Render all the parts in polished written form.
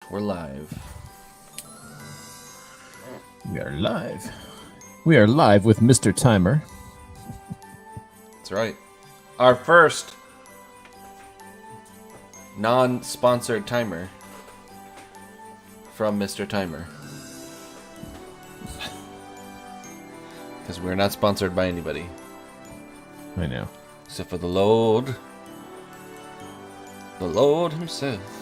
We're live. We are live. We are live with Mr. Timer. That's right. Our first non-sponsored timer from Mr. Timer. Because we're not sponsored by anybody. I know. Except for the Lord. The Lord himself.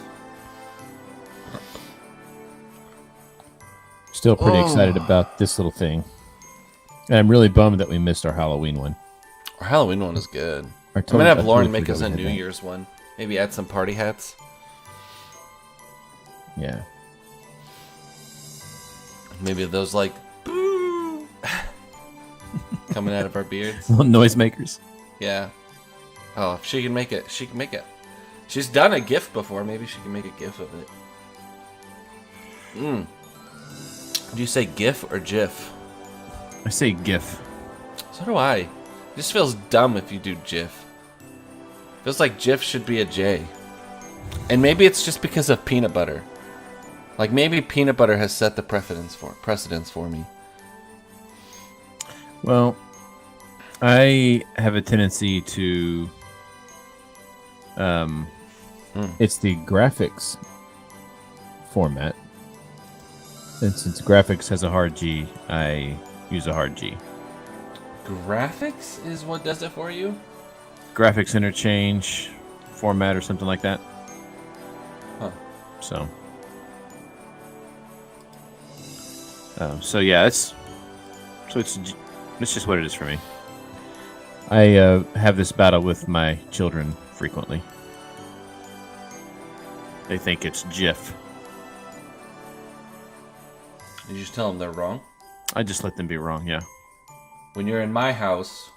Still pretty excited about this little thing. And I'm really bummed that we missed our Halloween one. Our Halloween one is good. I I'm going to have Lauren totally make us a forgot we New had that. Year's one. Maybe add some party hats. Yeah. Maybe those like boo coming out of our beards. Little noisemakers. Yeah. Oh, if she can make it, she can make it. She's done a GIF before. Maybe she can make a GIF of it. Do you say GIF or GIF? I say GIF. So do I. It just feels dumb if you do GIF. Feels like GIF should be a J. And maybe it's just because of peanut butter. Like maybe peanut butter has set the precedence for me. Well, I have a tendency to... It's the graphics format. And since graphics has a hard G, I use a hard G. Graphics is what does it for you? Graphics interchange format or something like that. Huh. So yeah, it's just what it is for me. I have this battle with my children frequently. They think it's GIF. You just tell them they're wrong. I just let them be wrong, yeah. When you're in my house,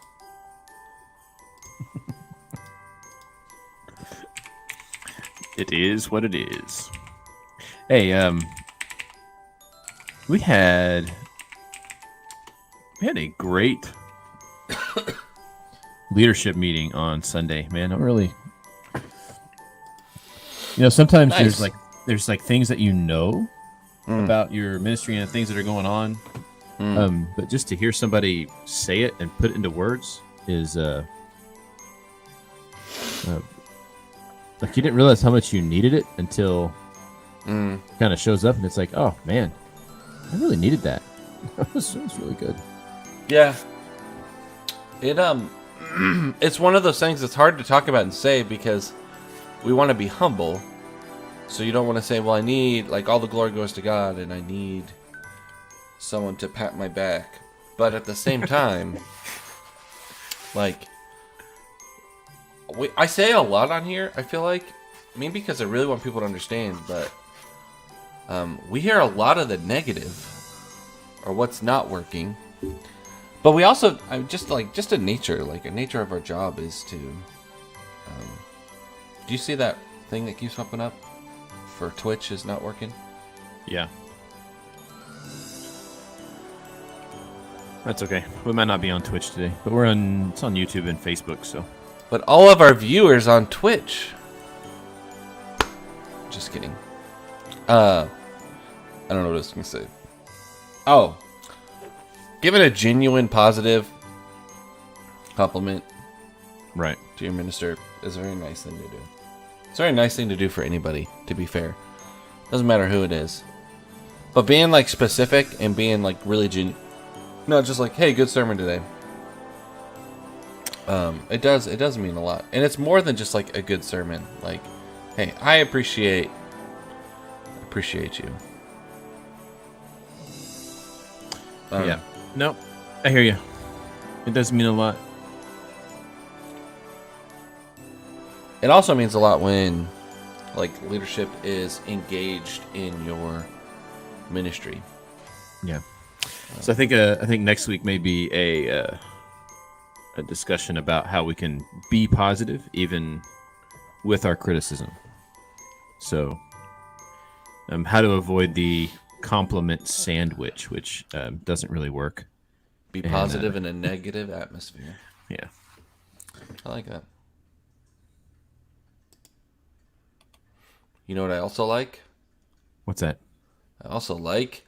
It is what it is. Hey, we had a great leadership meeting on Sunday, man. I'm really, sometimes Nice. there's things that about your ministry and things that are going on. But just to hear somebody say it and put it into words is like you didn't realize how much you needed it until kind of shows up, and it's like, oh man, I really needed that. It was really good. yeah, it's one of those things that's hard to talk about and say because we want to be humble. So you don't want to say, well, I need, like, all the glory goes to God, and I need someone to pat my back. But at the same time, like, I say a lot on here, I feel like. Maybe because I really want people to understand, but we hear a lot of the negative, or what's not working. But we also, just a nature of our job is to, do you see that thing that keeps popping up? For Twitch is not working. Yeah. That's okay. We might not be on Twitch today, but it's on YouTube and Facebook, so. But all of our viewers on Twitch. Just kidding. I don't know what I was going to say. Oh. Give it a genuine positive compliment Right. to your minister is a very nice thing to do. It's a very nice thing to do for anybody, to be fair. Doesn't matter who it is. But being, like, specific and being, like, really not just like, hey, good sermon today. It does mean a lot. And it's more than just, like, a good sermon. Like, hey, I appreciate you. Yeah. No, I hear you. It does mean a lot. It also means a lot when, like, leadership is engaged in your ministry. Yeah. So I think next week may be a discussion about how we can be positive even with our criticism. So, how to avoid the compliment sandwich, which doesn't really work. Be positive in a negative atmosphere. Yeah. I like that. You know what I also like? What's that? I also like.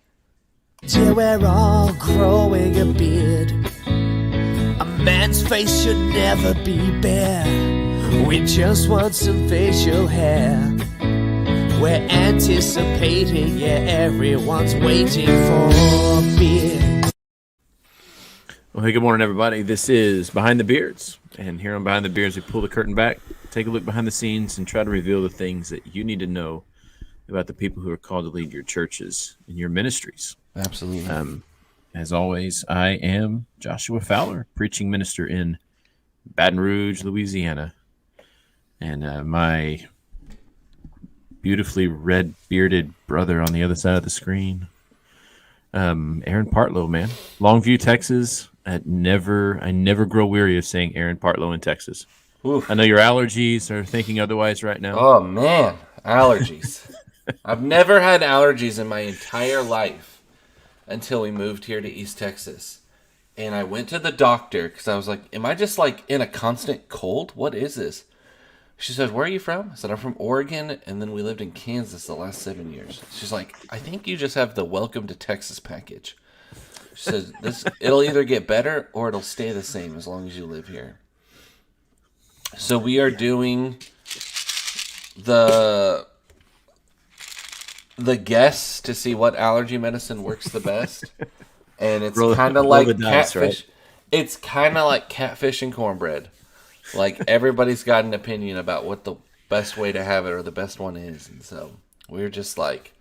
Till we're all growing a beard. A man's face should never be bare. We just want some facial hair. We're anticipating, yeah, everyone's waiting for beer. Well, hey, good morning, everybody. This is Behind the Beards. And here on Behind the Beards, we pull the curtain back, take a look behind the scenes, and try to reveal the things that you need to know about the people who are called to lead your churches and your ministries. Absolutely. As always, I am Joshua Fowler, preaching minister in Baton Rouge, Louisiana. And my beautifully red-bearded brother on the other side of the screen, Aaron Partlow, man. Longview, Texas. I never grow weary of saying Aaron Partlow in Texas. Oof. I know your allergies are thinking otherwise right now. Oh, man. Allergies. I've never had allergies in my entire life until we moved here to East Texas. And I went to the doctor because I was like, am I just like in a constant cold? What is this? She said, where are you from? I said, I'm from Oregon, and then we lived in Kansas the last 7 years. She's like, I think you just have the Welcome to Texas package. She says, it'll either get better or it'll stay the same as long as you live here. So we are doing the guess to see what allergy medicine works the best. And it's kind of like catfish. Right? It's kind of like catfish and cornbread. Like, everybody's got an opinion about what the best way to have it or the best one is. And so we're just like,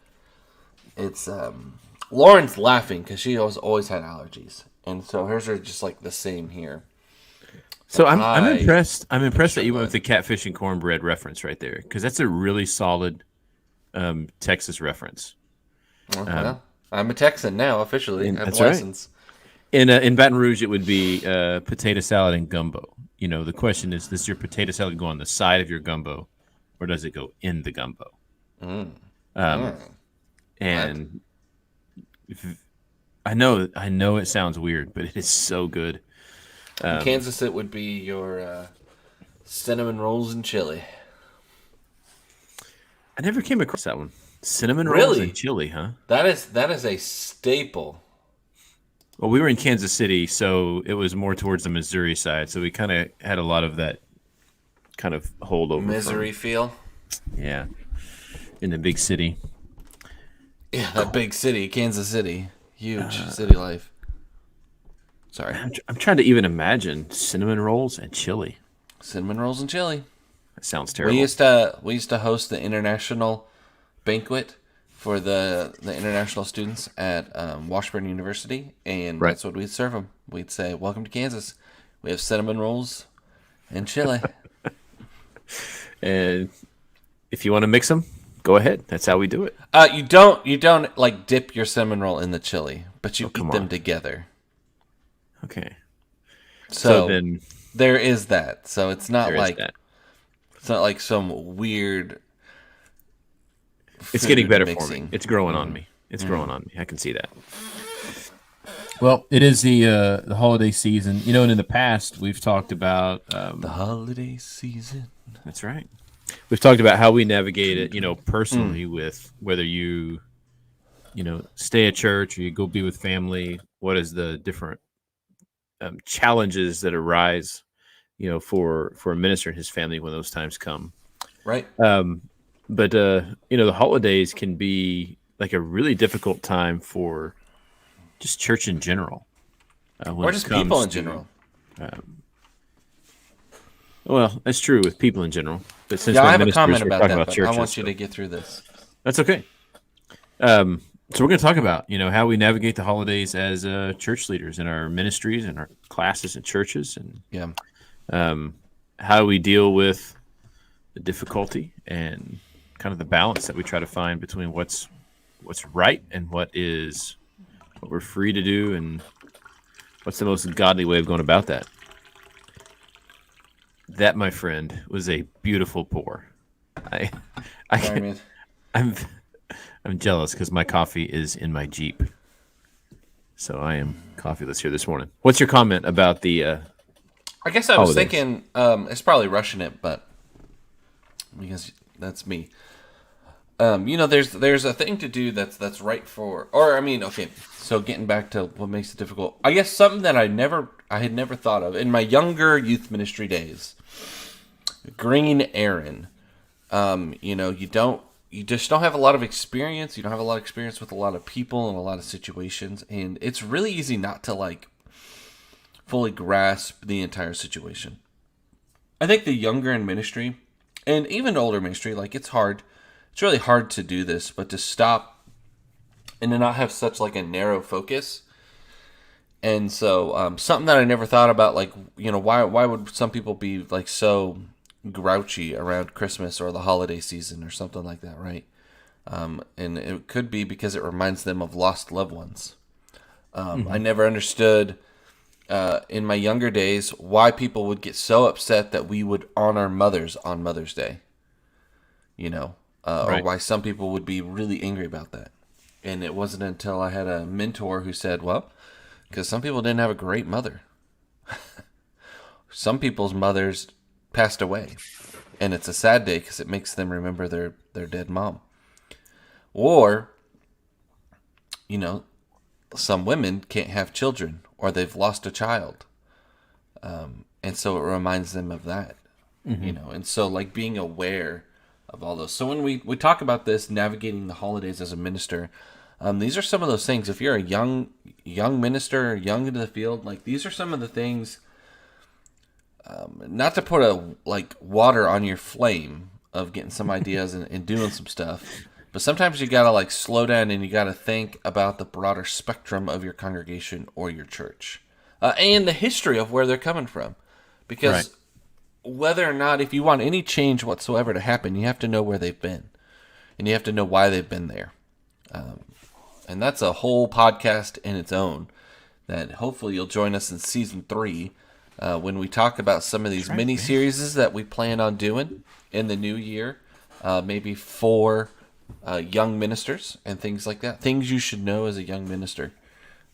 it's, Lauren's laughing because she always had allergies. And so hers are just like the same here. So I'm impressed. I'm impressed that you went with the catfish and cornbread reference right there, because that's a really solid Texas reference. Well, I'm a Texan now, officially. I have that's a license. Right. In Baton Rouge, it would be potato salad and gumbo. You know, the question is, does your potato salad go on the side of your gumbo, or does it go in the gumbo? And I know it sounds weird, but it is so good. In Kansas, it would be your cinnamon rolls and chili. I never came across that one. Cinnamon rolls and chili, huh? That is a staple. Well, we were in Kansas City, so it was more towards the Missouri side. So we kind of had a lot of that kind of holdover. Missouri feel? Yeah. In the big city. Yeah, that big city, Kansas City. Huge city life. Sorry. I'm trying to even imagine cinnamon rolls and chili. Cinnamon rolls and chili. That sounds terrible. We used to host the international banquet for the international students at Washburn University, and that's what we'd serve them. We'd say, welcome to Kansas. We have cinnamon rolls and chili. And if you want to mix them, go ahead. That's how we do it. You don't like dip your cinnamon roll in the chili, but you eat them together. Okay. So then there is that. So it's not like it's not like some weird. It's getting better for me. It's growing on me. It's growing on me. I can see that. Well, it is the holiday season. You know, and in the past we've talked about the holiday season. That's right. We've talked about how we navigate it, you know, personally with whether you stay at church or you go be with family. What is the different challenges that arise, you know, for a minister and his family when those times come. Right. But you know, the holidays can be like a really difficult time for just church in general. Or just people in general. Well, that's true with people in general. But since I have a comment about that, but churches, I want you to get through this. That's okay. So we're going to talk about, you know, how we navigate the holidays as church leaders in our ministries and our classes and churches, and how we deal with the difficulty and kind of the balance that we try to find between what's right and what we're free to do, and what's the most godly way of going about that. That, my friend, was a beautiful pour. I'm jealous because my coffee is in my Jeep, so I am coffeeless here this morning. What's your comment about the? I guess I was thinking it's probably rushing it, but because that's me. there's a thing to do that's right for, or I mean, okay. So getting back to what makes it difficult, I guess something that I had never thought of in my younger youth ministry days. Green Aaron, you just don't have a lot of experience. You don't have a lot of experience with a lot of people and a lot of situations, and it's really easy not to like fully grasp the entire situation. I think the younger in ministry, and even older ministry, like it's hard. It's really hard to do this, but to stop and to not have such like a narrow focus. And so something that I never thought about, like, why would some people be like so grouchy around Christmas or the holiday season or something like that, right? And it could be because it reminds them of lost loved ones. I never understood in my younger days why people would get so upset that we would honor mothers on Mother's Day, or why some people would be really angry about that. And it wasn't until I had a mentor who said, well, because some people didn't have a great mother. Some people's mothers passed away, and it's a sad day because it makes them remember their dead mom. Or, some women can't have children, or they've lost a child, and so it reminds them of that. And so like being aware of all those. So when we talk about this, navigating the holidays as a minister, these are some of those things. If you're a young minister, young into the field, like these are some of the things. Not to put water on your flame of getting some ideas and doing some stuff, but sometimes you gotta like slow down and you gotta think about the broader spectrum of your congregation or your church, and the history of where they're coming from, because whether or not, if you want any change whatsoever to happen, you have to know where they've been, and you have to know why they've been there, and that's a whole podcast in its own. That hopefully you'll join us in season 3. When we talk about some of these mini-series that we plan on doing in the new year, maybe for young ministers and things like that. Things you should know as a young minister.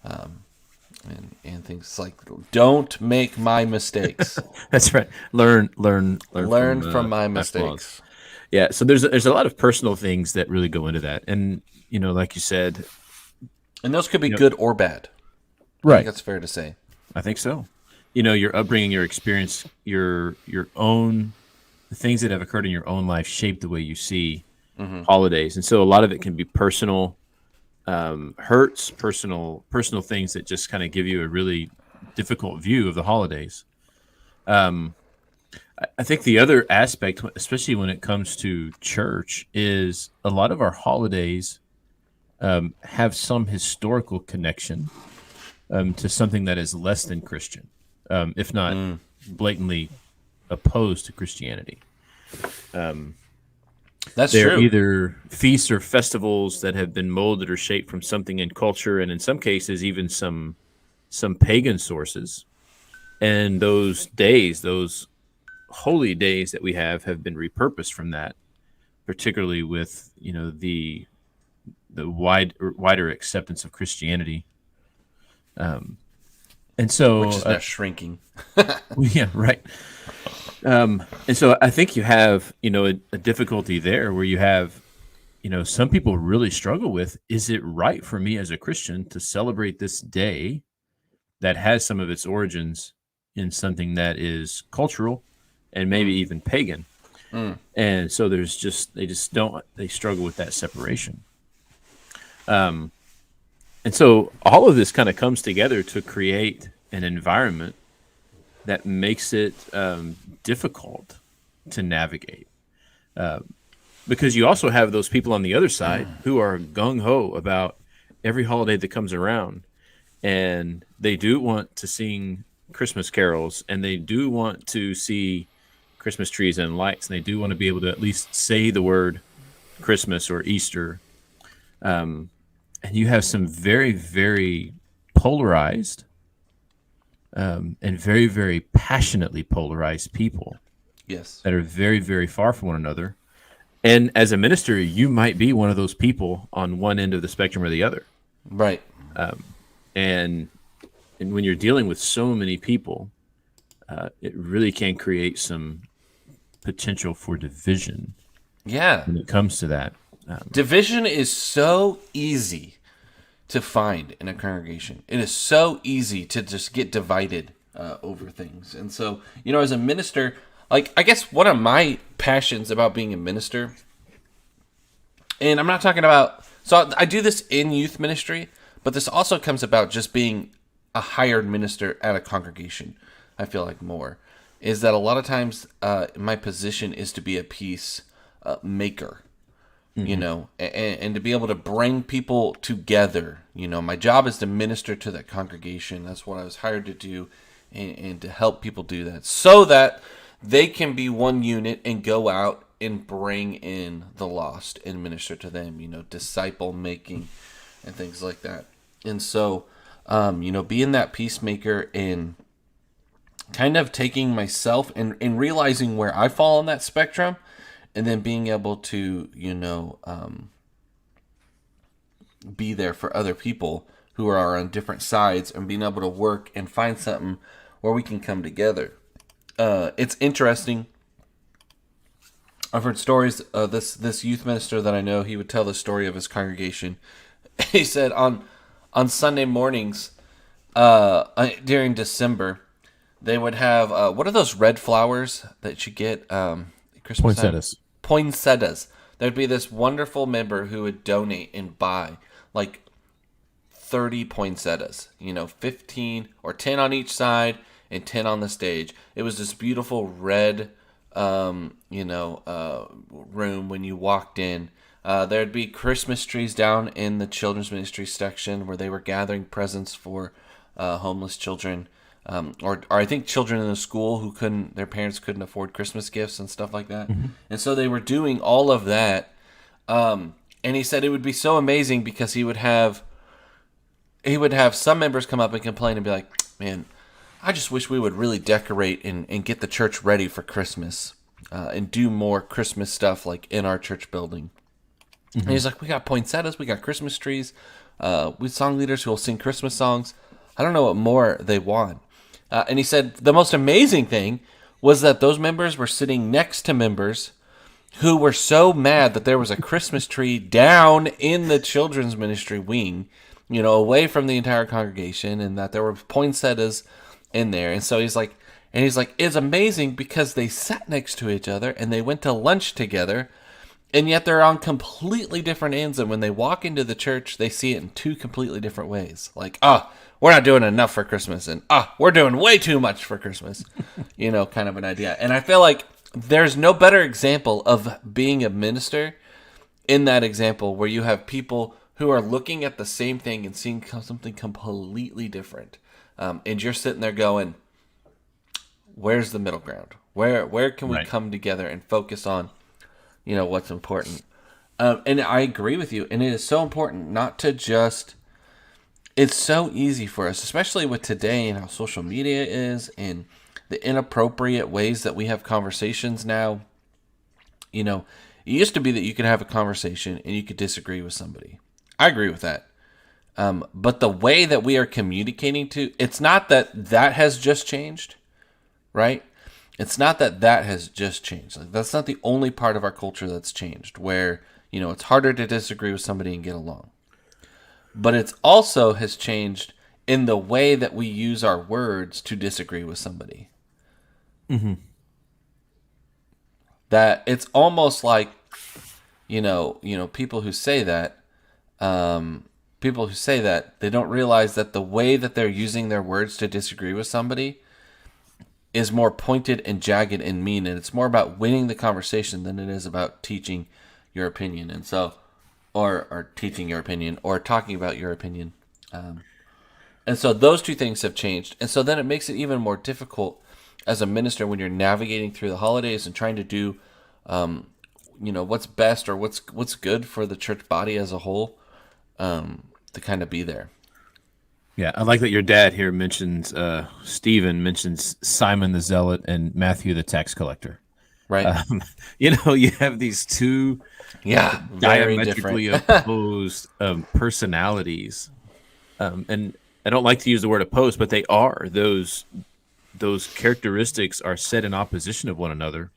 And things like, don't make my mistakes. That's right. Learn from my mistakes. Yeah, so there's a lot of personal things that really go into that. And, like you said. And those could be good or bad. Right. I think that's fair to say. I think so. Your upbringing, your experience, your own, the things that have occurred in your own life shape the way you see holidays. And so a lot of it can be personal hurts, personal things that just kind of give you a really difficult view of the holidays. I think the other aspect, especially when it comes to church, is a lot of our holidays have some historical connection to something that is less than Christian. If not blatantly opposed to Christianity. That's they're true. Either feasts or festivals that have been molded or shaped from something in culture, and in some cases even some pagan sources. And those days, those holy days that we have been repurposed from that, particularly with the wider acceptance of Christianity. And so, which is not shrinking. Yeah, right. And so I think you have, a difficulty there where you have, some people really struggle with, is it right for me as a Christian to celebrate this day that has some of its origins in something that is cultural and maybe even pagan? And so they struggle with that separation. And so all of this kind of comes together to create an environment that makes it difficult to navigate. Because you also have those people on the other side who are gung-ho about every holiday that comes around. And they do want to sing Christmas carols, and they do want to see Christmas trees and lights, and they do want to be able to at least say the word Christmas or Easter. And you have some very, very polarized and very, very passionately polarized people. Yes. That are very, very far from one another. And as a minister, you might be one of those people on one end of the spectrum or the other. Right. And when you're dealing with so many people, it really can create some potential for division. Yeah. When it comes to that. Division is so easy to find in a congregation. It is so easy to just get divided over things. And so, as a minister, like, I guess one of my passions about being a minister, and I'm not talking about, so I do this in youth ministry, but this also comes about just being a hired minister at a congregation. I feel like more is that a lot of times my position is to be a peace maker. And to be able to bring people together. My job is to minister to that congregation. That's what I was hired to do, and to help people do that so that they can be one unit and go out and bring in the lost and minister to them, disciple making and things like that. And so, being that peacemaker and kind of taking myself and realizing where I fall on that spectrum, and then being able to, be there for other people who are on different sides, and being able to work and find something where we can come together. It's interesting. I've heard stories. This youth minister that I know, he would tell the story of his congregation. He said on Sunday mornings during December, they would have what are those red flowers that you get Christmas time? Poinsettias. There'd be this wonderful member who would donate and buy like 30 poinsettias, 15 or 10 on each side and 10 on the stage. It was this beautiful red, room when you walked in. There'd be Christmas trees down in the children's ministry section where they were gathering presents for homeless children. Or I think children in the school who their parents couldn't afford Christmas gifts and stuff like that. Mm-hmm. And so they were doing all of that. And he said it would be so amazing because he would have some members come up and complain and be like, man, I just wish we would really decorate and get the church ready for Christmas and do more Christmas stuff like in our church building. Mm-hmm. And he's like, we got poinsettias, we got Christmas trees, we song leaders who will sing Christmas songs. I don't know what more they want. And he said the most amazing thing was that those members were sitting next to members who were so mad that there was a Christmas tree down in the children's ministry wing, away from the entire congregation, and that there were poinsettias in there. And so he's like, it's amazing because they sat next to each other and they went to lunch together, and yet they're on completely different ends. And when they walk into the church, they see it in two completely different ways. Like, we're not doing enough for Christmas, and we're doing way too much for Christmas, kind of an idea. And I feel like there's no better example of being a minister in that example where you have people who are looking at the same thing and seeing something completely different. And you're sitting there going, where's the middle ground? Where can we come together and focus on, what's important? And I agree with you. And it is so important not to just... It's so easy for us, especially with today and how social media is and the inappropriate ways that we have conversations now. It used to be that you could have a conversation and you could disagree with somebody. I agree with that. But the way that we are communicating it's not that has just changed, right? It's not that has just changed. Like, that's not the only part of our culture that's changed, where, it's harder to disagree with somebody and get along. But it's also has changed in the way that we use our words to disagree with somebody. Mm-hmm. That it's almost like, people who say that, they don't realize that the way that they're using their words to disagree with somebody is more pointed and jagged and mean, and it's more about winning the conversation than it is about teaching your opinion. And so, or teaching your opinion, or talking about your opinion. And so those two things have changed. And so then it makes it even more difficult as a minister when you're navigating through the holidays and trying to do, what's best or what's good for the church body as a whole, to kind of be there. Yeah, I like that your dad here mentions, Stephen mentions Simon the Zealot and Matthew the tax collector. Right. You have these two diametrically opposed personalities. And I don't like to use the word opposed, but they are. Those characteristics are set in opposition of one another.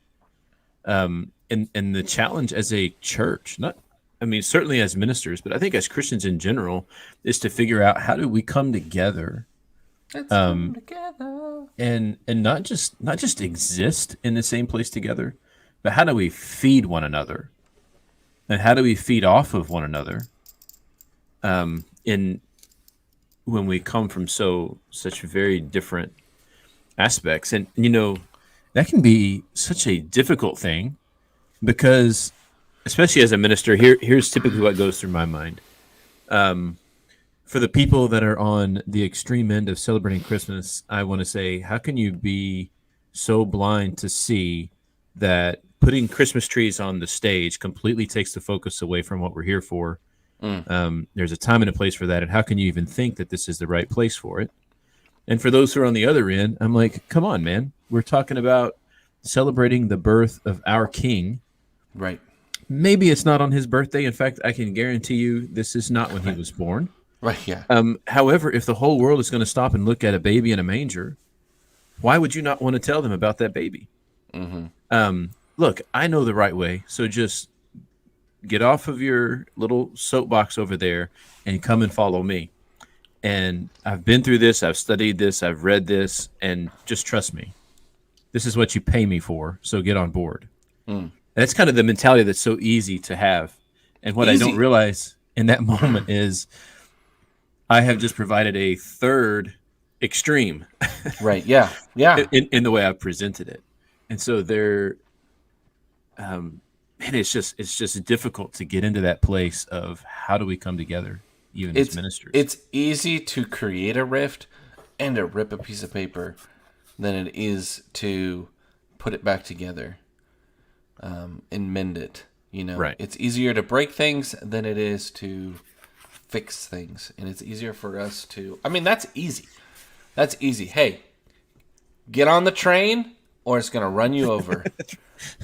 And the challenge as a church, not I mean, certainly as ministers, but I think as Christians in general, is to figure out how do we come together, Let's come together. and not just exist in the same place together, but how do we feed one another, and how do we feed off of one another, in when we come from such very different aspects. And that can be such a difficult thing, because especially as a minister, here's typically what goes through my mind. For the people that are on the extreme end of celebrating Christmas, I want to say, how can you be so blind to see that putting Christmas trees on the stage completely takes the focus away from what we're here for? There's a time and a place for that, and how can you even think that this is the right place for it? And for those who are on the other end, I'm like, come on, man. We're talking about celebrating the birth of our King. Right. Maybe it's not on his birthday. In fact, I can guarantee you this is not when he was born. Right, yeah. However, if the whole world is going to stop and look at a baby in a manger, why would you not want to tell them about that baby? Look, I know the right way, so just get off of your little soapbox over there and come and follow me. And I've been through this, I've studied this, I've read this, and just trust me. This is what you pay me for, so get on board. That's kind of the mentality that's so easy to have. And what I don't realize in that moment is I have just provided a third extreme. Right, yeah. in the way I've presented it. And so and it's just difficult to get into that place of how do we come together, even as ministers. It's easy to create a rift and to rip a piece of paper than it is to put it back together and mend it. Right. It's easier to break things than it is to fix things, and it's easier for us to. I mean, that's easy. That's easy. Hey, get on the train, or it's going to run you over.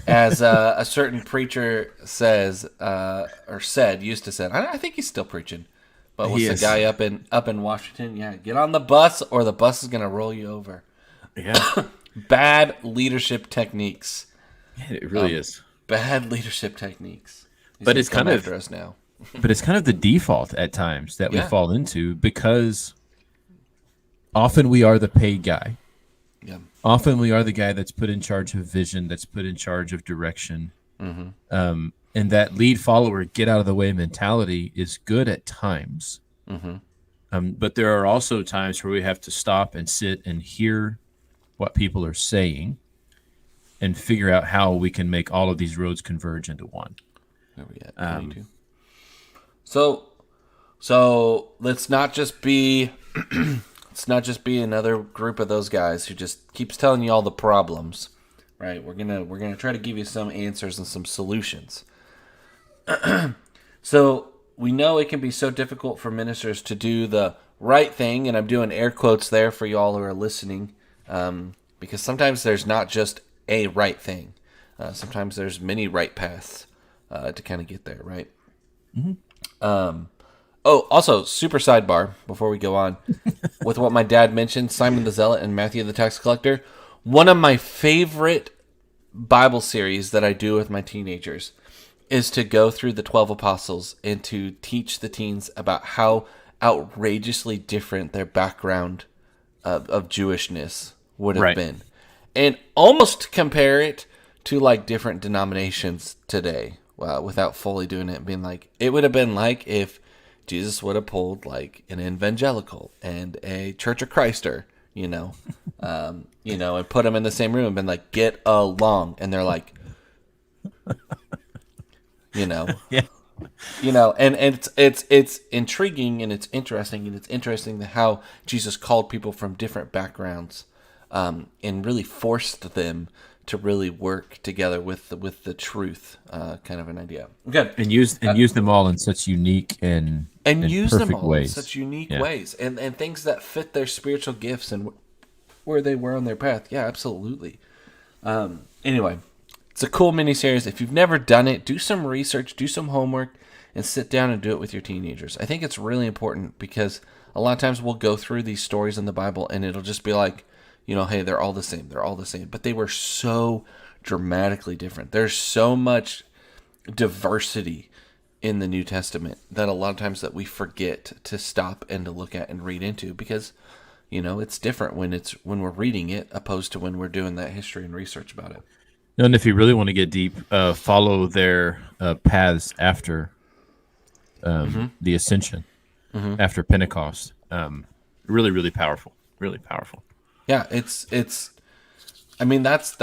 As a certain preacher says, used to say, I think he's still preaching, but was the guy up in Washington? Yeah, get on the bus, or the bus is going to roll you over. Yeah, bad leadership techniques. Yeah, it really is bad leadership techniques. But it's kind of after us now. But it's kind of the default at times that we fall into, because often we are the paid guy. Yeah. Often we are the guy that's put in charge of vision, that's put in charge of direction. And that lead follower, get out of the way mentality is good at times. But there are also times where we have to stop and sit and hear what people are saying and figure out how we can make all of these roads converge into one. Where are we at? 22. So let's not just be another group of those guys who just keeps telling you all the problems, right? We're gonna try to give you some answers and some solutions. So we know it can be so difficult for ministers to do the right thing, and I'm doing air quotes there for you all who are listening, because sometimes there's not just a right thing. Sometimes there's many right paths to kind of get there, right? Also, super sidebar before we go on with what my dad mentioned, Simon the Zealot and Matthew the Tax Collector. One of my favorite Bible series that I do with my teenagers is to go through the 12 apostles and to teach the teens about how outrageously different their background of Jewishness would have been. And almost compare it to like different denominations today, without fully doing it and being like, it would have been like if Jesus would have pulled like an evangelical and a Church of Christer, and put them in the same room and been like, get along. And they're like, and it's intriguing and it's interesting that how Jesus called people from different backgrounds, and really forced them to really work together with the truth, kind of an idea. Okay, and use them all in such unique and use them all ways. in such unique ways, and things that fit their spiritual gifts and where they were on their path. Yeah, absolutely. Anyway, it's a cool miniseries. If you've never done it, do some research, do some homework, and sit down and do it with your teenagers. I think it's really important because a lot of times we'll go through these stories in the Bible and it'll just be like, hey, they're all the same. They're all the same. But they were so dramatically different. There's so much diversity in the New Testament that a lot of times that we forget to stop and to look at and read into, because it's different when we're reading it opposed to when we're doing that history and research about it. And if you really want to get deep, follow their paths after the ascension, after Pentecost. Really, really powerful. Really powerful. Yeah, it's. I mean, that's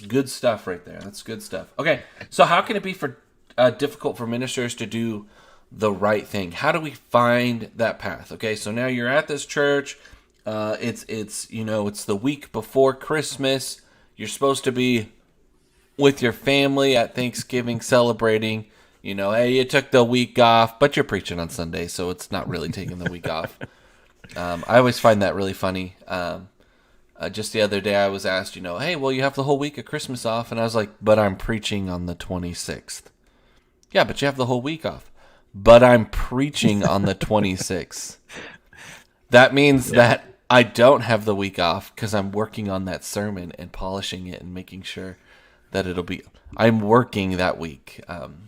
good stuff right there. That's good stuff. Okay, so how can it be difficult for ministers to do the right thing? How do we find that path? Okay, so now you're at this church. It's the week before Christmas. You're supposed to be with your family at Thanksgiving celebrating. Hey, you took the week off, but you're preaching on Sunday, so it's not really taking the week off. I always find that really funny. Just the other day I was asked, hey, well, you have the whole week of Christmas off. And I was like, but I'm preaching on the 26th. Yeah, but you have the whole week off. But I'm preaching on the 26th. That means that I don't have the week off because I'm working on that sermon and polishing it and making sure that I'm working that week.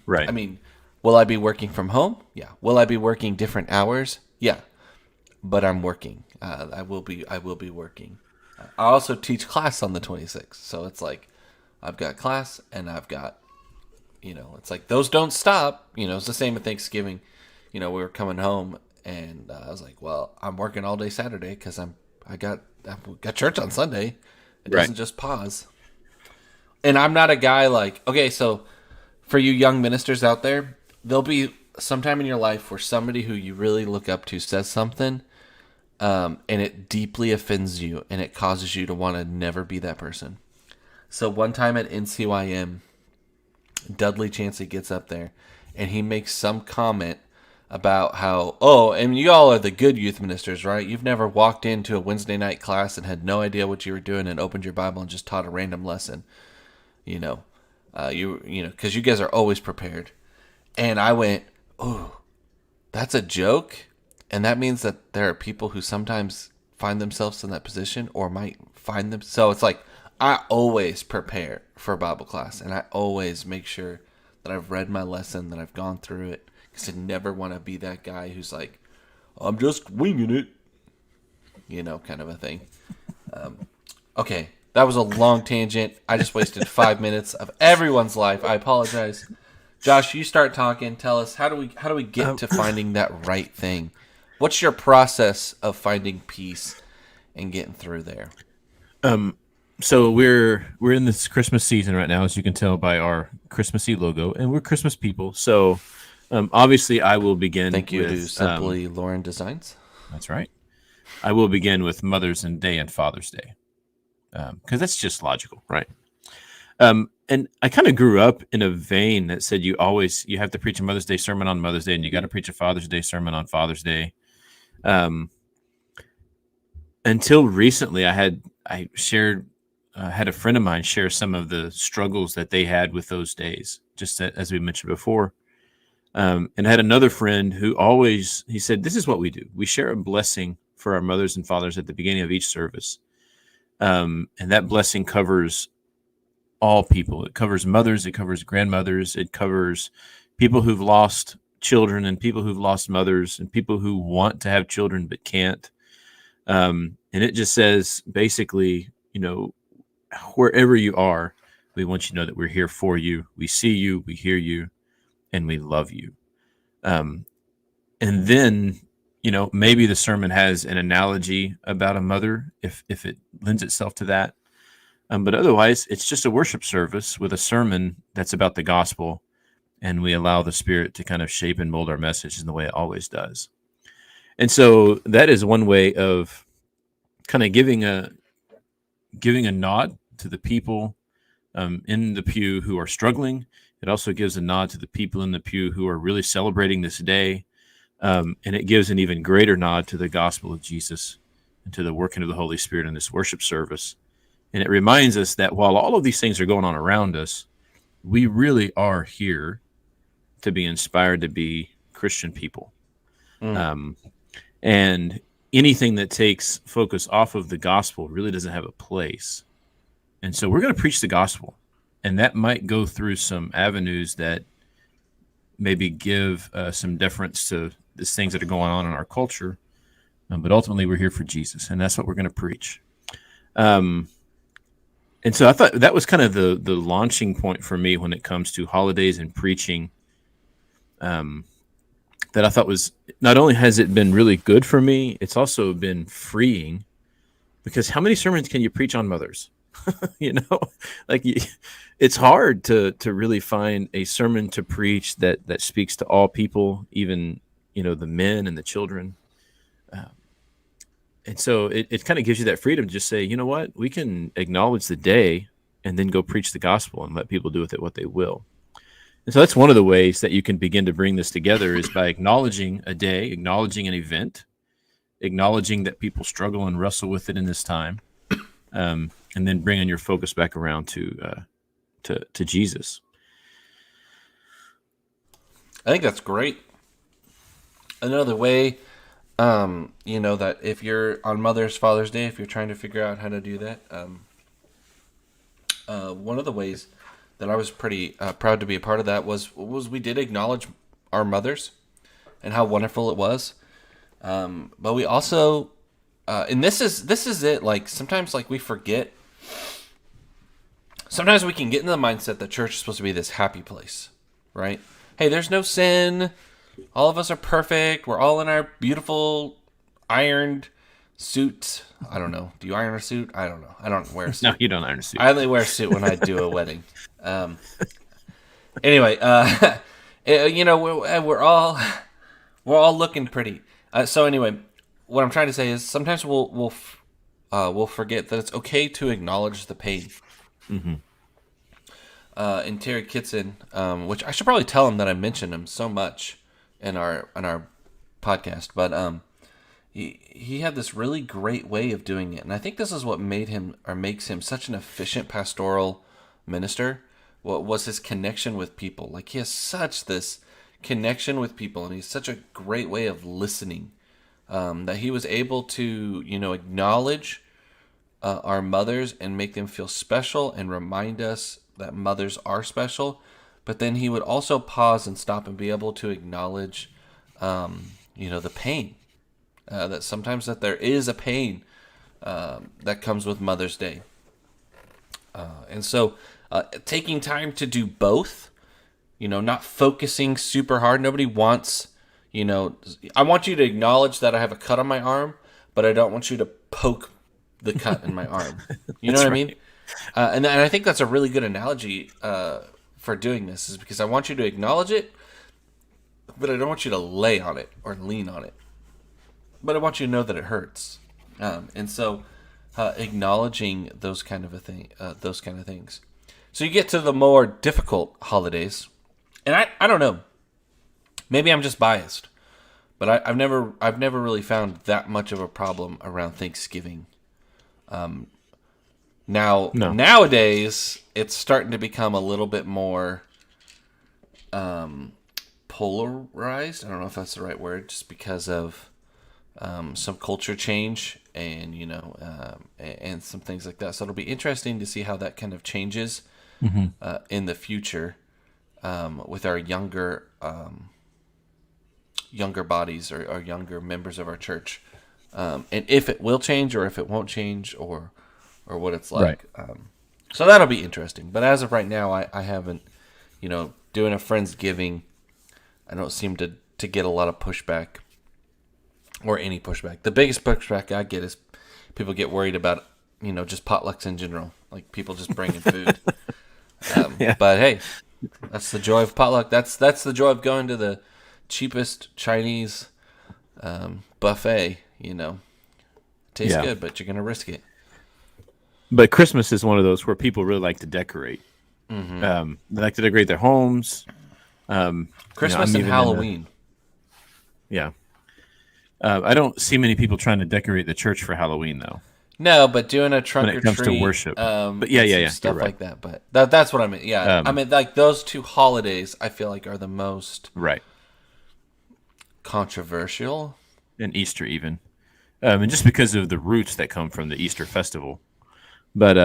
Right. I mean, will I be working from home? Yeah. Will I be working different hours? Yeah. But I'm working. I will be working. I also teach class on the 26th. So it's like I've got class and I've got, it's like those don't stop. It's the same with Thanksgiving. We were coming home and I was like, well, I'm working all day Saturday because I got church on Sunday. It doesn't just pause. And I'm not a guy like, okay, so for you young ministers out there, there'll be sometime in your life where somebody who you really look up to says something and it deeply offends you and it causes you to want to never be that person. So one time at NCYM, Dudley Chancey gets up there and he makes some comment about how, and you all are the good youth ministers, right? You've never walked into a Wednesday night class and had no idea what you were doing and opened your Bible and just taught a random lesson, because you guys are always prepared. And I went, oh, that's a joke? And that means that there are people who sometimes find themselves in that position or might find them. So it's like, I always prepare for Bible class and I always make sure that I've read my lesson, that I've gone through it, because I never want to be that guy who's like, I'm just winging it, kind of a thing. Okay, that was a long tangent. I just wasted 5 minutes of everyone's life. I apologize. Josh, you start talking. Tell us, how do we get to finding that right thing? What's your process of finding peace and getting through there? So we're in this Christmas season right now, as you can tell by our Christmassy logo, and we're Christmas people. So obviously, I will begin. Thank you with, to Simply Lauren Designs. That's right. I will begin with Mother's Day and Father's Day, because that's just logical, right? And I kind of grew up in a vein that said you have to preach a Mother's Day sermon on Mother's Day, and you got to preach a Father's Day sermon on Father's Day. Until recently, I had a friend of mine share some of the struggles that they had with those days, just as we mentioned before. And I had another friend who he said, this is what we do. We share a blessing for our mothers and fathers at the beginning of each service. And that blessing covers all people. It covers mothers, it covers grandmothers, it covers people who've lost children and people who've lost mothers and people who want to have children but can't. And it just says, basically, wherever you are, we want you to know that we're here for you. We see you, we hear you, and we love you. And then, maybe the sermon has an analogy about a mother if it lends itself to that. But otherwise, it's just a worship service with a sermon that's about the gospel, and we allow the Spirit to kind of shape and mold our message in the way it always does. And so that is one way of kind of giving a nod to the people in the pew who are struggling. It also gives a nod to the people in the pew who are really celebrating this day. And it gives an even greater nod to the gospel of Jesus and to the working of the Holy Spirit in this worship service. And it reminds us that while all of these things are going on around us, we really are here to be inspired to be Christian people. And anything that takes focus off of the gospel really doesn't have a place. And so we're going to preach the gospel. And that might go through some avenues that maybe give some deference to these things that are going on in our culture. But ultimately, we're here for Jesus, and that's what we're going to preach. And so I thought that was kind of the launching point for me when it comes to holidays and preaching. That I thought was, not only has it been really good for me, it's also been freeing, because how many sermons can you preach on mothers? Like it's hard to really find a sermon to preach that speaks to all people, even, the men and the children. And so it kind of gives you that freedom to just say, you know what, we can acknowledge the day and then go preach the gospel and let people do with it what they will. And so that's one of the ways that you can begin to bring this together, is by acknowledging a day, acknowledging an event, acknowledging that people struggle and wrestle with it in this time, and then bringing your focus back around to Jesus. I think that's great. Another way, that if you're on Father's Day, if you're trying to figure out how to do that, one of the ways that I was pretty proud to be a part of that was we did acknowledge our mothers and how wonderful it was. But we also, and this is it. Like sometimes, like we forget. Sometimes we can get into the mindset that church is supposed to be this happy place, right? Hey, there's no sin. All of us are perfect. We're all in our beautiful ironed suits. I don't know. Do you iron a suit? I don't know. I don't wear a suit. No, you don't iron a suit. I only wear a suit when I do a wedding. Anyway, we're all looking pretty. So anyway, what I'm trying to say is sometimes we'll forget that it's okay to acknowledge the pain. Mm-hmm. And Terry Kitson, which I should probably tell him that I mentioned him so much in our podcast, but he had this really great way of doing it, and I think this is what makes him such an efficient pastoral minister. What was his connection with people? Like he has such this connection with people, and he's such a great way of listening, that he was able to acknowledge our mothers and make them feel special and remind us that mothers are special. But then he would also pause and stop and be able to acknowledge, the pain. That sometimes that there is a pain that comes with Mother's Day. And so taking time to do both, not focusing super hard. Nobody wants, I want you to acknowledge that I have a cut on my arm, but I don't want you to poke the cut in my arm. You know what I mean? And I think that's a really good analogy for doing this, is because I want you to acknowledge it, but I don't want you to lay on it or lean on it. But I want you to know that it hurts. And so acknowledging those kind of things. So you get to the more difficult holidays. And I don't know. Maybe I'm just biased. But I've never really found that much of a problem around Thanksgiving. Nowadays, it's starting to become a little bit more polarized. I don't know if that's the right word, just because of some culture change and and some things like that. So it'll be interesting to see how that kind of changes in the future with our younger bodies or younger members of our church, and if it will change or if it won't change or what it's like. Right. So that'll be interesting. But as of right now, I haven't, doing a Friendsgiving, I don't seem to get a lot of pushback or any pushback. The biggest pushback I get is people get worried about, just potlucks in general, like people just bringing food. But hey, that's the joy of potluck. That's the joy of going to the cheapest Chinese buffet. Tastes good, but you're gonna risk it. But Christmas is one of those where people really like to decorate. Mm-hmm. They like to decorate their homes. Christmas and Halloween. I don't see many people trying to decorate the church for Halloween, though. No, but doing a trunk when it or comes treat, to worship. But stuff like that. But that's what I mean. Yeah, I mean, like those two holidays, I feel like are the most controversial, and Easter even, and just because of the roots that come from the Easter festival. But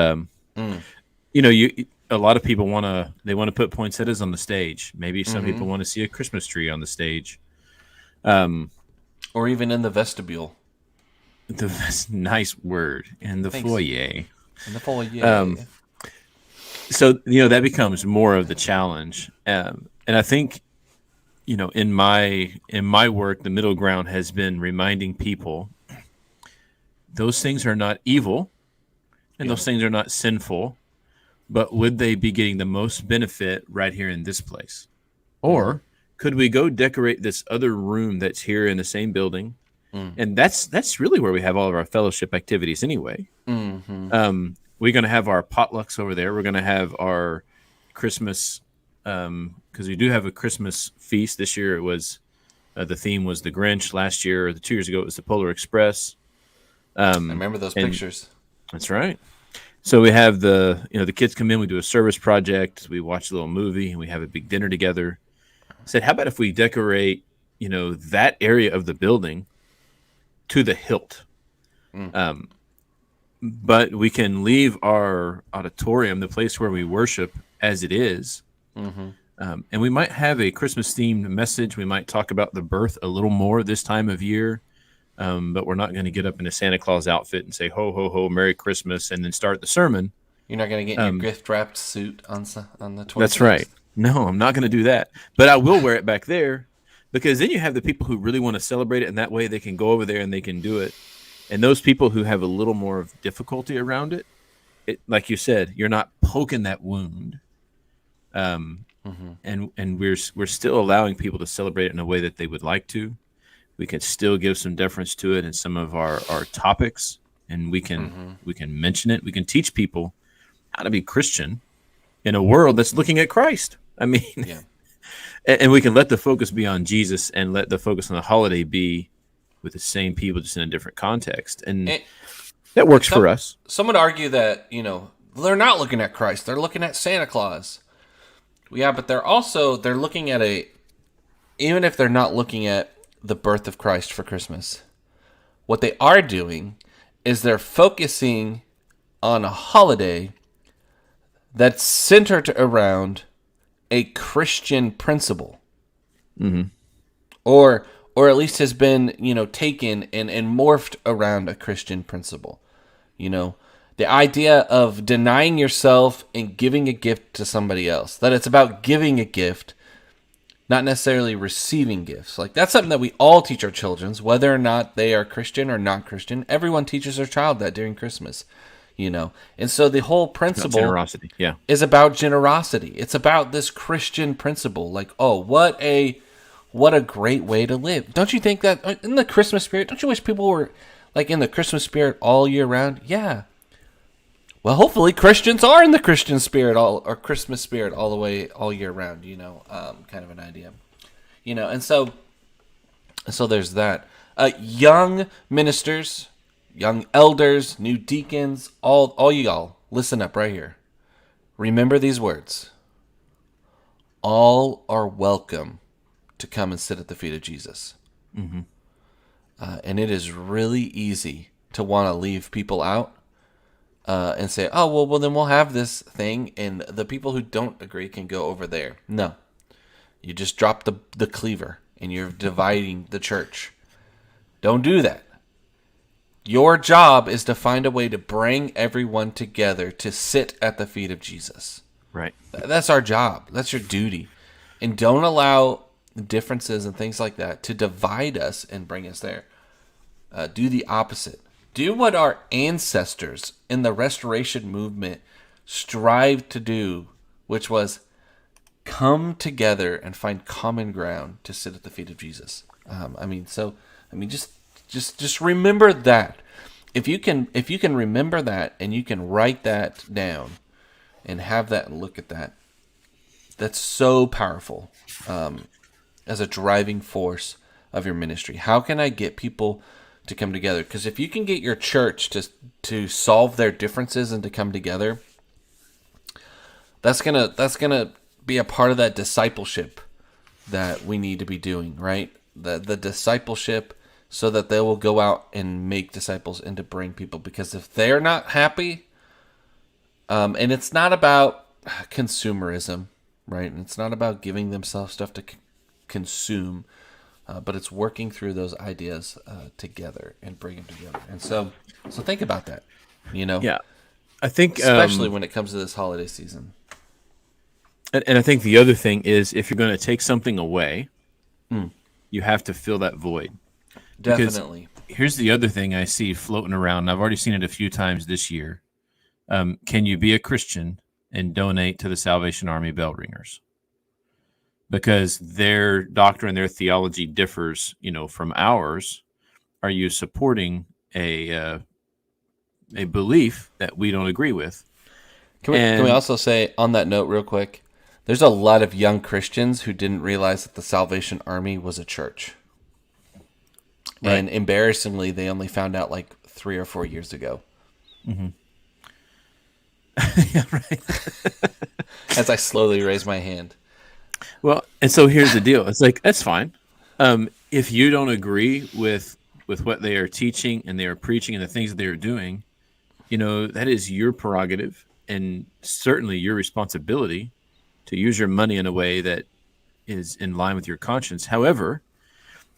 a lot of people want to put poinsettias on the stage. Maybe some people want to see a Christmas tree on the stage. Or even in the vestibule. That's a nice word. In the Thanks. foyer. In the foyer. So, that becomes more of the challenge. And I think, in my work, the middle ground has been reminding people those things are not evil and those things are not sinful, but would they be getting the most benefit right here in this place? Or could we go decorate this other room that's here in the same building? And that's really where we have all of our fellowship activities anyway. We're going to have our potlucks over there. We're going to have our Christmas, because we do have a Christmas feast. This year it was, the theme was the Grinch. Last year, or 2 years ago, it was the Polar Express. I remember those pictures. That's right. So we have the kids come in, we do a service project, we watch a little movie, and we have a big dinner together. I said, how about if we decorate, that area of the building to the hilt? But we can leave our auditorium, the place where we worship, as it is. And we might have a Christmas-themed message. We might talk about the birth a little more this time of year. But we're not going to get up in a Santa Claus outfit and say, ho, ho, ho, Merry Christmas, and then start the sermon. You're not going to get in your gift-wrapped suit on the 26th. That's right. No, I'm not going to do that. But I will wear it back there, because then you have the people who really want to celebrate it, and that way they can go over there and they can do it. And those people who have a little more of difficulty around it, like you said, you're not poking that wound. And we're still allowing people to celebrate it in a way that they would like to. We can still give some deference to it in some of our topics, and we can mention it. We can teach people how to be Christian in a world that's looking at Christ. I mean, and we can let the focus be on Jesus and let the focus on the holiday be with the same people, just in a different context. And that works for us. Some would argue that, they're not looking at Christ. They're looking at Santa Claus. Yeah, but they're looking at even if they're not looking at the birth of Christ for Christmas, what they are doing is they're focusing on a holiday that's centered around a Christian principle, or at least has been taken and morphed around a Christian principle. The idea of denying yourself and giving a gift to somebody else, that it's about giving a gift, not necessarily receiving gifts. Like, that's something that we all teach our children, whether or not they are Christian or not Christian. Everyone teaches their child that during Christmas, And so the whole principle generosity, is about generosity. It's about this Christian principle. Like, oh, what a great way to live. Don't you think that in the Christmas spirit, don't you wish people were like in the Christmas spirit all year round? Yeah. Well, hopefully Christians are in the Christian spirit or Christmas spirit all the way, all year round, kind of an idea, and so there's that. Young ministers, young elders, new deacons, all y'all, listen up right here. Remember these words. All are welcome to come and sit at the feet of Jesus. And it is really easy to want to leave people out. And say, oh, well, then we'll have this thing, and the people who don't agree can go over there. No. You just drop the cleaver, and you're dividing the church. Don't do that. Your job is to find a way to bring everyone together to sit at the feet of Jesus. Right. That's our job. That's your duty. And don't allow differences and things like that to divide us and bring us there. Do the opposite. Do what our ancestors in the Restoration movement strived to do, which was come together and find common ground to sit at the feet of Jesus. Just remember that. If you can remember that and you can write that down and have that and look at that, that's so powerful as a driving force of your ministry. How can I get people to come together? Because if you can get your church to solve their differences and to come together, that's gonna be a part of that discipleship that we need to be doing, right? The discipleship, so that they will go out and make disciples and to bring people. Because if they're not happy, and it's not about consumerism, right? And it's not about giving themselves stuff to consume, but it's working through those ideas together and bringing them together. And so think about that, Yeah. I think, especially when it comes to this holiday season. and I think the other thing is, if you're going to take something away, you have to fill that void. Definitely. Because here's the other thing I see floating around, and I've already seen it a few times this year. Can you be a Christian and donate to the Salvation Army bell ringers? Because their doctrine, their theology differs, from ours. Are you supporting a belief that we don't agree with? Can we also say, on that note real quick, there's a lot of young Christians who didn't realize that the Salvation Army was a church. Right. And embarrassingly, they only found out like 3 or 4 years ago. Mm-hmm. Yeah, right. As I slowly raise my hand. Well, and so here's the deal. It's like, that's fine. If you don't agree with what they are teaching and they are preaching and the things that they are doing, that is your prerogative and certainly your responsibility to use your money in a way that is in line with your conscience. However,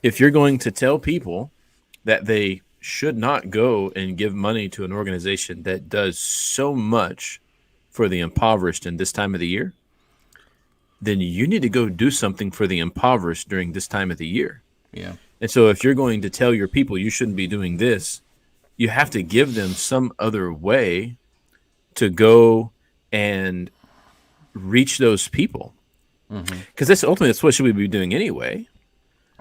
if you're going to tell people that they should not go and give money to an organization that does so much for the impoverished in this time of the year, then you need to go do something for the impoverished during this time of the year. Yeah. And so if you're going to tell your people you shouldn't be doing this, you have to give them some other way to go and reach those people. Because that's what should we be doing anyway.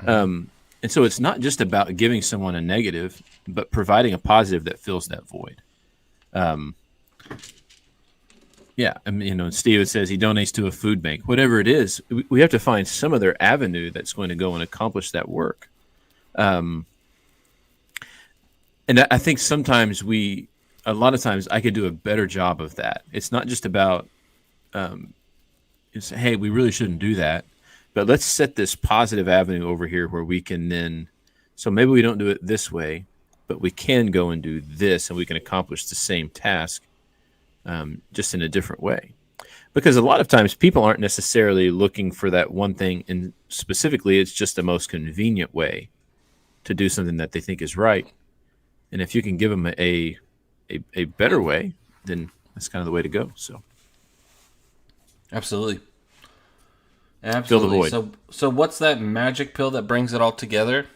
And so it's not just about giving someone a negative, but providing a positive that fills that void. Yeah, I mean, Steve says he donates to a food bank. Whatever it is, we have to find some other avenue that's going to go and accomplish that work. And I think sometimes a lot of times I could do a better job of that. It's not just about, hey, we really shouldn't do that. But let's set this positive avenue over here where we can then, so maybe we don't do it this way, but we can go and do this and we can accomplish the same task just in a different way. Because a lot of times people aren't necessarily looking for that one thing, and specifically it's just the most convenient way to do something that they think is right. And if you can give them a better way, then that's kind of the way to go. So, absolutely. Fill the void. So what's that magic pill that brings it all together?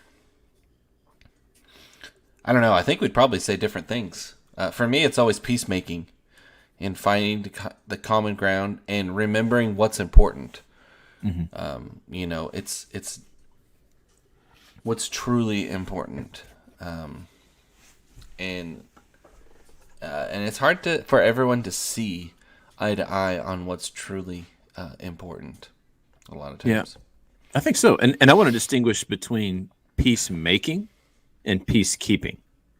I don't know. I think we'd probably say different things. For me, it's always peacemaking and finding the common ground and remembering what's important. It's what's truly important. And it's hard for everyone to see eye to eye on what's truly important. A lot of times. Yeah, I think so. And I want to distinguish between peacemaking and peacekeeping.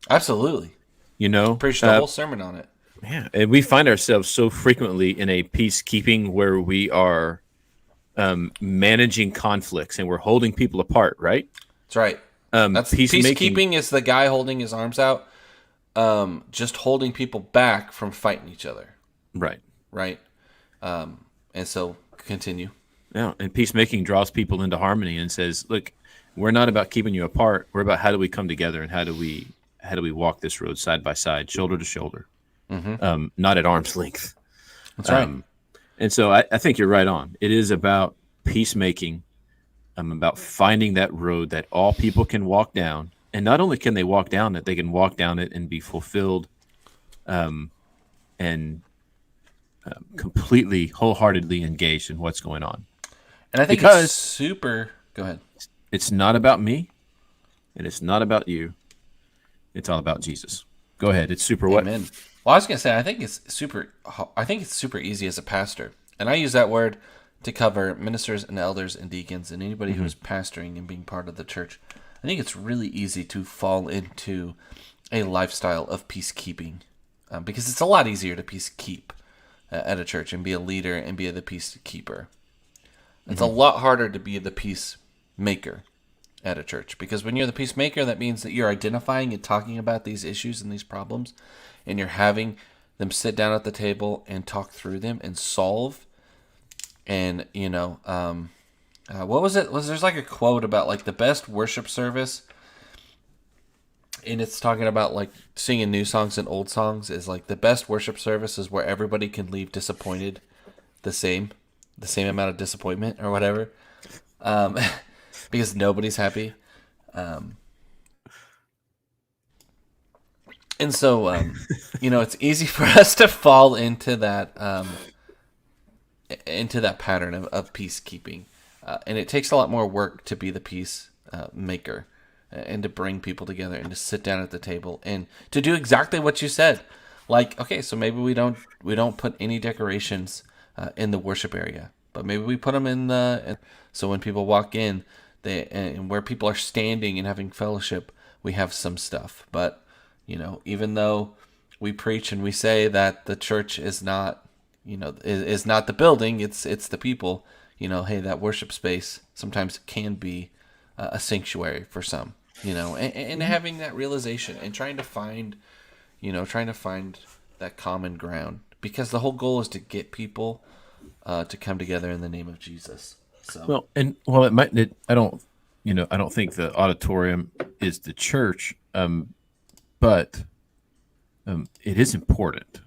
Absolutely. Preached a whole sermon on it. Yeah, and we find ourselves so frequently in a peacekeeping where we are managing conflicts and we're holding people apart, right? That's right. Peacekeeping is the guy holding his arms out, just holding people back from fighting each other. Right. Right. And so continue. Yeah, and peacemaking draws people into harmony and says, "Look, we're not about keeping you apart. We're about how do we come together and how do we walk this road side by side, shoulder to shoulder, not at arm's length." That's right. And so I think you're right on. It is about peacemaking, about finding that road that all people can walk down, and not only can they walk down it, they can walk down it and be fulfilled, and completely, wholeheartedly engaged in what's going on. And I think it's super... Go ahead. It's not about me, and it's not about you. It's all about Jesus. Go ahead. It's super what? Amen. Well, I was going to say, I think it's super easy as a pastor. And I use that word to cover ministers and elders and deacons and anybody who's pastoring and being part of the church. I think it's really easy to fall into a lifestyle of peacekeeping because it's a lot easier to peacekeep at a church and be a leader and be the peacekeeper. It's a lot harder to be the peacemaker at a church because when you're the peacemaker, that means that you're identifying and talking about these issues and these problems, and you're having them sit down at the table and talk through them and solve. And, what was it? There's like a quote about like the best worship service, and it's talking about like singing new songs and old songs is like the best worship service is where everybody can leave disappointed, the same amount of disappointment or whatever, because nobody's happy. And so, it's easy for us to fall into that pattern of peacekeeping. And it takes a lot more work to be the peace maker and to bring people together and to sit down at the table and to do exactly what you said. Like, okay, so maybe we don't put any decorations in the worship area, but maybe we put them so when people walk in, and where people are standing and having fellowship, we have some stuff. But even though we preach and we say that the church is not, is not the building, it's the people. Hey, that worship space sometimes can be a sanctuary for some. And having that realization and trying to find that common ground, because the whole goal is to get people to come together in the name of Jesus. So I don't think the auditorium is the church, but it is important,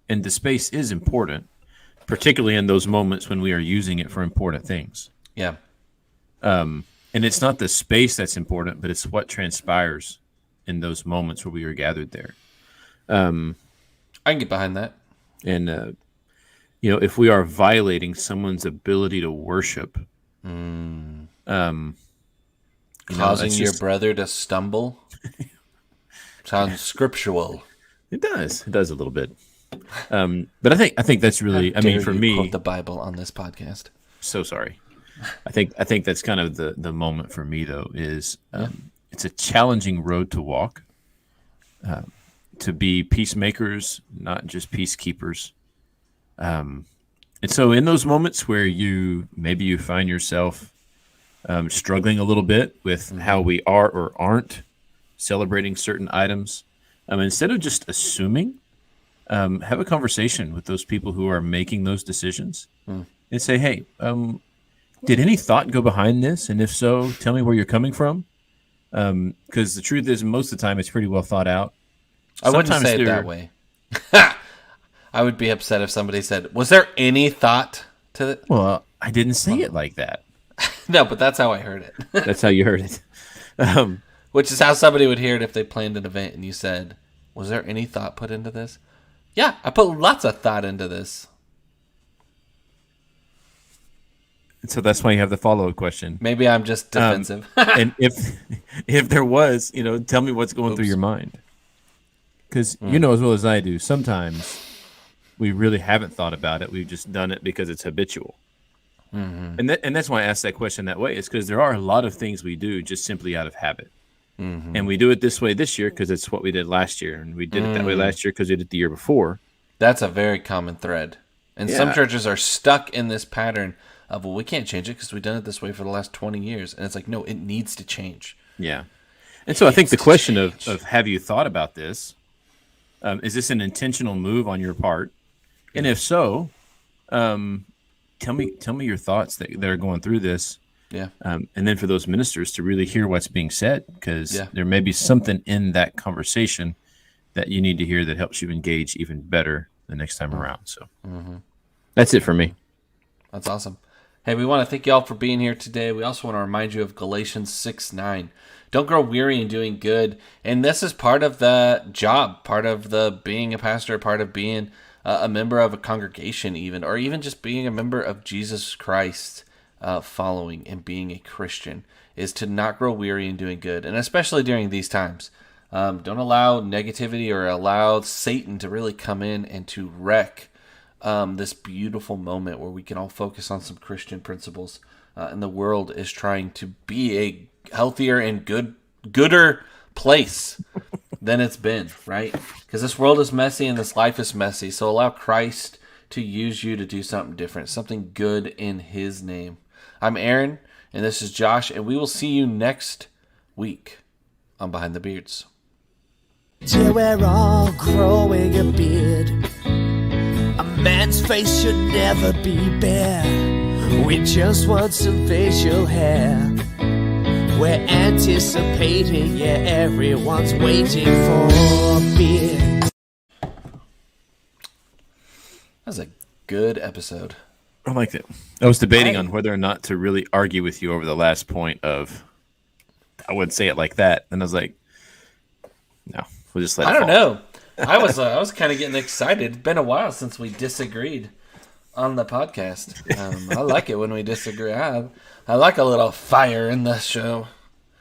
and the space is important, particularly in those moments when we are using it for important things. Yeah. And it's not the space that's important, but it's what transpires in those moments where we are gathered there. I can get behind that. And, if we are violating someone's ability to worship, causing your brother to stumble, sounds scriptural. It does a little bit. But I think that's really, for me, quote the Bible on this podcast. So sorry. I think that's kind of the moment for me, though, is it's a challenging road to walk, to be peacemakers, not just peacekeepers. And so in those moments where you find yourself struggling a little bit with how we are or aren't celebrating certain items, instead of just assuming, have a conversation with those people who are making those decisions and say, hey, did any thought go behind this? And if so, tell me where you're coming from. Because the truth is, most of the time, it's pretty well thought out. I wouldn't say it that way. I would be upset if somebody said, was there any thought to it? Well, I didn't say it like that. No, but that's how I heard it. That's how you heard it. Which is how somebody would hear it if they planned an event and you said, was there any thought put into this? Yeah, I put lots of thought into this. So that's why you have the follow-up question. Maybe I'm just defensive. And if there was, tell me what's going through your mind. Because you know as well as I do, sometimes we really haven't thought about it. We've just done it because it's habitual. Mm-hmm. And that's why I asked that question that way. It's because there are a lot of things we do just simply out of habit. Mm-hmm. And we do it this way this year because it's what we did last year. And we did it that way last year because we did it the year before. That's a very common thread. And some churches are stuck in this pattern of, well, we can't change it because we've done it this way for the last 20 years. And it's like, no, it needs to change. Yeah. And so I think the question of have you thought about this? Is this an intentional move on your part? And if so, tell me your thoughts that are going through this. Yeah. And then for those ministers to really hear what's being said, because there may be something in that conversation that you need to hear that helps you engage even better the next time around. So that's it for me. That's awesome. Hey, we want to thank you all for being here today. We also want to remind you of Galatians 6:9. Don't grow weary in doing good. And this is part of the job, part of the being a pastor, part of being a member of a congregation even, or even just being a member of Jesus Christ following and being a Christian, is to not grow weary in doing good. And especially during these times. Don't allow negativity or allow Satan to really come in and to wreck this beautiful moment where we can all focus on some Christian principles. And the world is trying to be a healthier and gooder place than it's been, right? Because this world is messy and this life is messy. So allow Christ to use you to do something different, something good in His name. I'm Aaron, and this is Josh, and we will see you next week on Behind the Beards. Till we're all growing a beard, man's face should never be bare. We just want some facial hair. We're anticipating, yeah, everyone's waiting for beer. That was a good episode. I liked it. I was debating on whether or not to really argue with you over the last point of, I wouldn't say it like that. And I was like, no, we'll just let it I don't fall. know. I was kind of getting excited. It's been a while since we disagreed on the podcast. I like it when we disagree. I like a little fire in the show.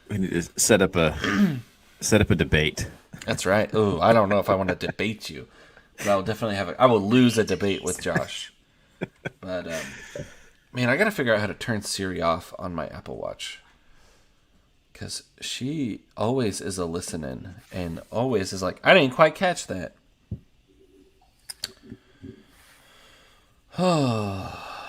We need to set up a debate. That's right. Oh, I don't know if I want to debate you, but I'll definitely I will lose a debate with Josh. But man, I got to figure out how to turn Siri off on my Apple Watch, because she always is a listening and always is like, I didn't quite catch that. Oh.